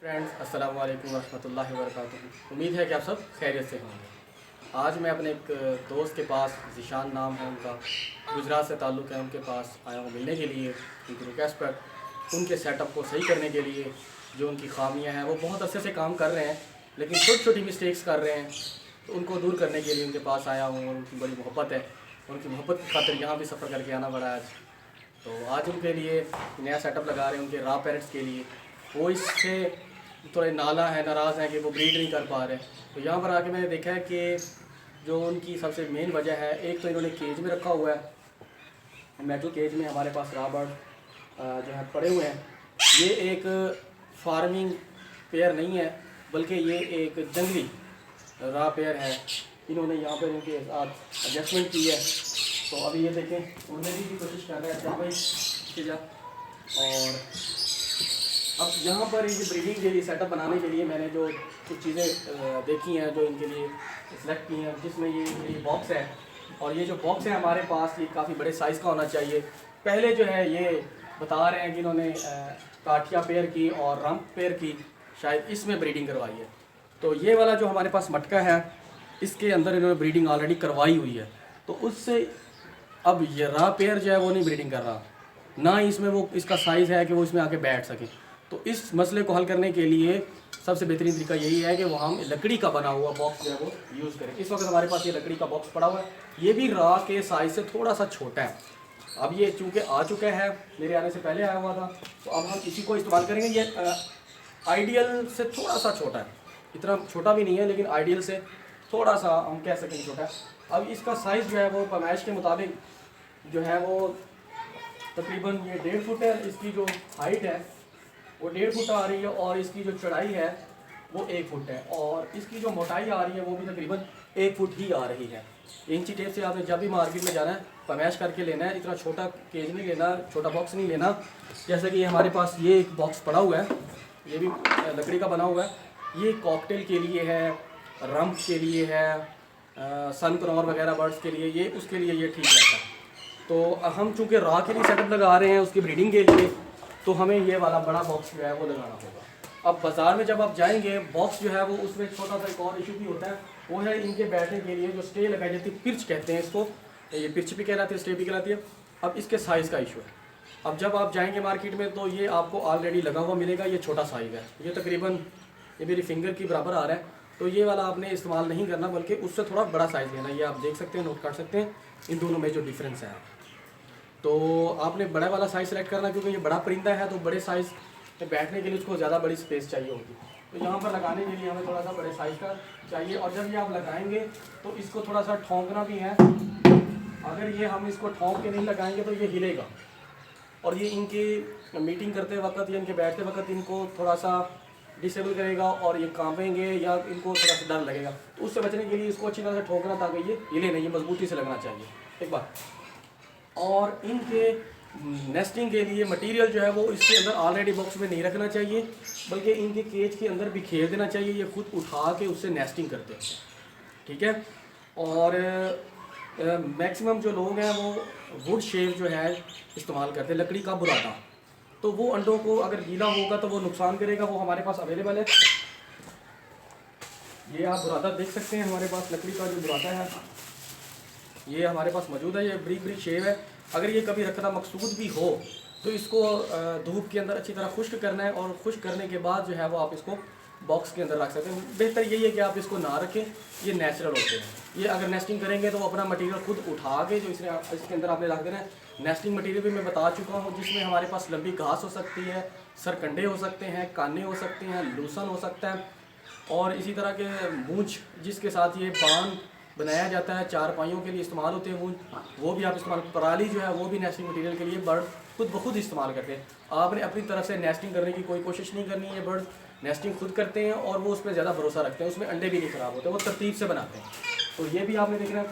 Friends अस्सलाम वालेकुम रहमतुल्लाहि व बरकातुहू। उम्मीद है कि आप सब खैरियत से होंगे। आज मैं अपने एक दोस्त के पास, ज़ीशान नाम है उनका, गुजरात से ताल्लुक़ है, उनके पास आया हूँ मिलने के लिए, उनकी रिक्वेस्ट पर, उनके सेटअप को सही करने के लिए। जो उनकी खामियां हैं वो बहुत अच्छे से काम कर रहे हैं, लेकिन छोटी छोटी मिस्टेक्स कर रहे हैं, तो उनको दूर करने के लिए उनके पास आया हूँ। और उनकी बड़ी मोहब्बत है, उनकी मोहब्बत की खातिर यहाँ भी सफ़र करके आना पड़ा आज। तो आज उनके लिए नया सेटअप लगा रहे हैं उनके रॉ पेरेंट्स के लिए। वो इससे थोड़े नाला है, नाराज़ हैं कि वो ब्रीड नहीं कर पा रहे। तो यहाँ पर आके मैंने देखा है कि जो उनकी सबसे मेन वजह है, एक तो इन्होंने केज में रखा हुआ है, मेटल केज में हमारे पास रॉ बर्ड जो है पड़े हुए हैं। ये एक फार्मिंग पेयर नहीं है, बल्कि ये एक जंगली रॉ पेयर है। इन्होंने यहाँ पर इनके साथ एडजस्टमेंट की है। तो अभी ये देखें, उड़ने की कोशिश कर रहे हैं अच्छा भाई जा। और अब यहाँ पर इनकी ब्रीडिंग के लिए, सेटअप बनाने के लिए मैंने जो कुछ चीज़ें देखी हैं, जो इनके लिए सेलेक्ट की हैं, जिसमें ये बॉक्स है। और ये जो बॉक्स है हमारे पास, ये काफ़ी बड़े साइज़ का होना चाहिए। पहले जो है ये बता रहे हैं कि इन्होंने काठिया पेयर की और रंप पेयर की शायद इसमें ब्रीडिंग करवाई है। तो ये वाला जो हमारे पास मटका है, इसके अंदर इन्होंने ब्रीडिंग ऑलरेडी करवाई हुई है। तो उससे अब ये रॉ पेयर जो है वो नहीं ब्रीडिंग कर रहा, ना ही इसमें वो इसका साइज़ है कि वो इसमें आके बैठ सके। तो इस मसले को हल करने के लिए सबसे बेहतरीन तरीका यही है कि वो हम लकड़ी का बना हुआ बॉक्स जो है वो यूज़ करें। इस वक्त हमारे पास ये लकड़ी का बॉक्स पड़ा हुआ है, ये भी रॉ के साइज़ से थोड़ा सा छोटा है। अब ये चूँकि आ चुका है, मेरे आने से पहले आया हुआ था, तो अब हम इसी को इस्तेमाल करेंगे। ये आइडियल से थोड़ा सा छोटा है, इतना छोटा भी नहीं है, लेकिन आइडियल से थोड़ा सा हम कह सकेंगे छोटा है। अब इसका साइज़ जो है वो पैमाइश के मुताबिक जो है वो तकरीबन ये 1.5 फुट है। इसकी जो हाइट है वो 1.5 फुट आ रही है, और इसकी जो चौड़ाई है वो 1 फुट है, और इसकी जो मोटाई आ रही है वो भी तकरीबन 1 फुट ही आ रही है। इंची टेप से आपने जब भी मार्केट में जाना है पैमाइश करके लेना है। इतना छोटा केज नहीं लेना, छोटा बॉक्स नहीं लेना। जैसे कि हमारे पास ये एक बॉक्स पड़ा हुआ है, ये भी लकड़ी का बना हुआ है। ये कॉकटेल के लिए है, रम्प के लिए है, सनक्रॉर वगैरह बर्ड्स के लिए, ये उसके लिए ये ठीक रहता है। तो हम चूँकि रॉ के लिए सेटअप लगा रहे हैं उसकी ब्रीडिंग के लिए, तो हमें ये वाला बड़ा बॉक्स जो है वो लगाना होगा। अब बाज़ार में जब आप जाएंगे, बॉक्स जो है वो उसमें छोटा सा एक और इशू भी होता है, वो है इनके बैठने के लिए जो स्टे लगाई जाती है, पिर्च कहते हैं इसको, ये पिर्च भी कहलाती है, स्टे भी कहलाती है। अब इसके साइज़ का इशू है। अब जब आप जाएंगे मार्केट में तो ये आपको ऑलरेडी लगा हुआ मिलेगा, ये छोटा साइज़ है, ये तकरीबन ये मेरी फिंगर की बराबर आ रहा है। तो ये वाला आपने इस्तेमाल नहीं करना, बल्कि उससे थोड़ा बड़ा साइज़ लेना। ये आप देख सकते हैं, नोट कर सकते हैं इन दोनों में जो डिफरेंस है। तो आपने बड़ा वाला साइज़ सेलेक्ट करना, क्योंकि ये बड़ा परिंदा है, तो बड़े साइज़ में बैठने के लिए उसको ज़्यादा बड़ी स्पेस चाहिए होगी। तो यहाँ पर लगाने के लिए हमें थोड़ा सा बड़े साइज़ का चाहिए। और जब ये आप लगाएंगे तो इसको थोड़ा सा ठोंकना भी है। अगर ये हम इसको ठोंक के नहीं लगाएंगे तो ये हिलेगा, और ये इनकी मीटिंग करते वक्त या इनके बैठते वक्त इनको थोड़ा सा डिसेबल करेगा, और ये कांपेंगे या इनको थोड़ा सा डर लगेगा। तो उससे बचने के लिए इसको अच्छी तरह से ठोकना, ताकि ये हिले नहीं, ये मजबूती से लगना चाहिए एक बार। और इनके नेस्टिंग के लिए मटेरियल जो है वो इसके अंदर ऑलरेडी बॉक्स में नहीं रखना चाहिए, बल्कि इनके केज के अंदर बिखेर देना चाहिए। ये खुद उठा के उससे नेस्टिंग करते हैं, ठीक है। और मैक्सिमम जो लोग हैं वो वुड शेव जो है इस्तेमाल करते हैं, लकड़ी का बुरादा। तो वो अंडों को अगर गीला होगा तो वो नुकसान करेगा। वो हमारे पास अवेलेबल है, ये आप बुरादा देख सकते हैं, हमारे पास लकड़ी का जो बुरादा है ये हमारे पास मौजूद है। ये ब्रीक ब्रीक शेव है। अगर ये कभी रखना मकसूद भी हो तो इसको धूप के अंदर अच्छी तरह खुश्क करना है, और खुश्क करने के बाद जो है वो आप इसको बॉक्स के अंदर रख सकते हैं। बेहतर यही है कि आप इसको ना रखें, ये नेचुरल होते हैं। ये अगर नेस्टिंग करेंगे तो वो अपना मटेरियल खुद उठा के जो इसके अंदर आपने रख देना है। नेस्टिंग मटेरियल भी मैं बता चुका हूँ, जिसमें हमारे पास लंबी घास हो सकती है, सरकंडे हो सकते हैं, काने हो सकते हैं, लूसन हो सकता है, और इसी तरह के मूंछ जिसके साथ ये बांध बनाया जाता है, चारपाइयों के लिए इस्तेमाल होते हैं मूंछ, वो भी आप इस्तेमाल। पराली जो है वो भी नेस्टिंग मटेरियल के लिए बर्ड खुद ब खुद इस्तेमाल करते हैं। आपने अपनी तरफ से नेस्टिंग करने की कोई कोशिश नहीं करनी है। बर्ड नेस्टिंग खुद करते हैं, और वो उस पर ज़्यादा भरोसा रखते हैं, उसमें अंडे भी नहीं ख़राब होते, वो तरतीब से बनाते हैं। तो ये भी आपने देखना।